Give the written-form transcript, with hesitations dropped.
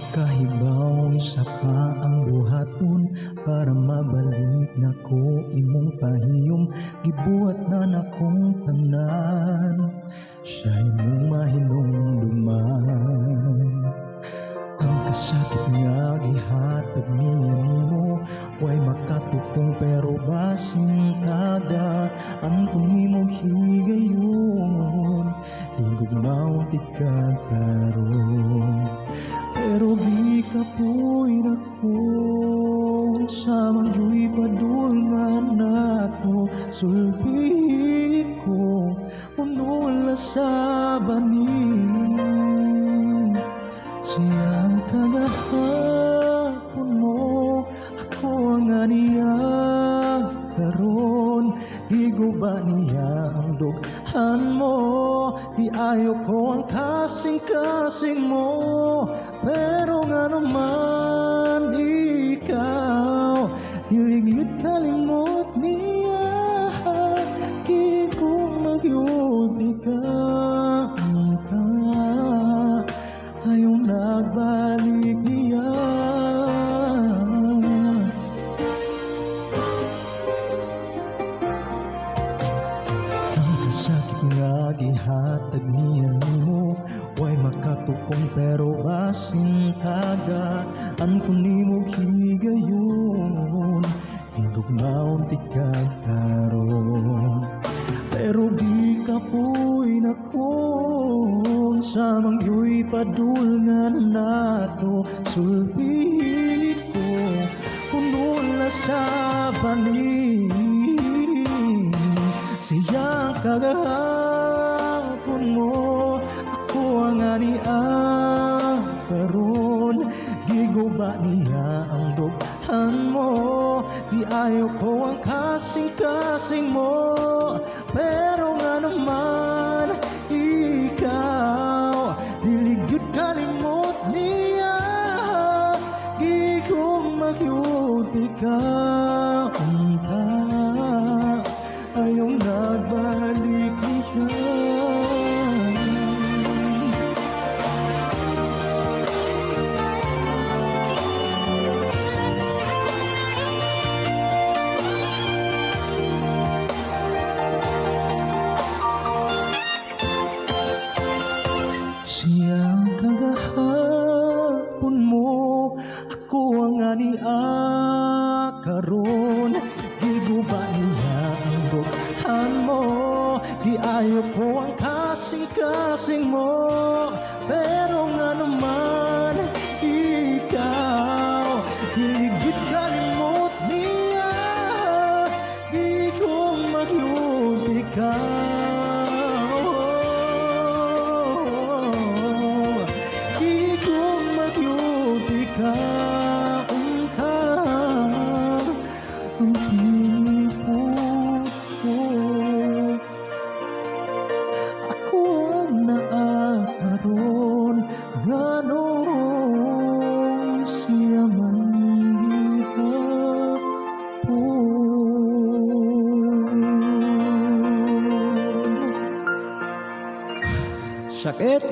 Kahibaw sa pa ang buhaton para mabalik nako imong pahiyom. Gibuhat na nakong tanan, siya imong mahinumduman. Ang kasakit nga gihatag niya nimo, way makatupong pero basing tagaan kung nimo higayon. Higugmaw ti kagkaroon, pero di ka po'y nako sa magyu'y padulngan nato. Sulti ko unula sa banin, siyang kagahapon mo, ako ang aniya karon. Higuba niya ang dughan mo, di ayo ko ang kasing-kasing mo. Pero nga naman ikaw, hiligid kalimot niya, di ko magyuti ka. Ayaw nagbalik niya. Ang kasakit nga gihatag niya nimo, way makatupong pero basing tagaan kung nimo higayon. Higugmaon ti kagkaroon, pero di ka po'y nakon sa magyu'y padulngan nato. Sulti ko unula sa banin, siyang kagahapon mo, ako ang aniya karon. Giguba niya ang dughan mo, di ayo ko ang kasing-kasing mo. Pero nga naman ikaw, niligid kalimot niya, di ko magyuti ka. Ayaw nagbalik niya. Siyang kagahapon mo, ako ang aniya karon. Giguba niya ang dughan mo, di ayo ko ang kasing-kasing mo. Pero nga naman ikaw, hiligid kalimot niya, di ko magyuti ka. Ang pinipot ko, ako ang naakaroon, ganong siya man gihapon. Sakit.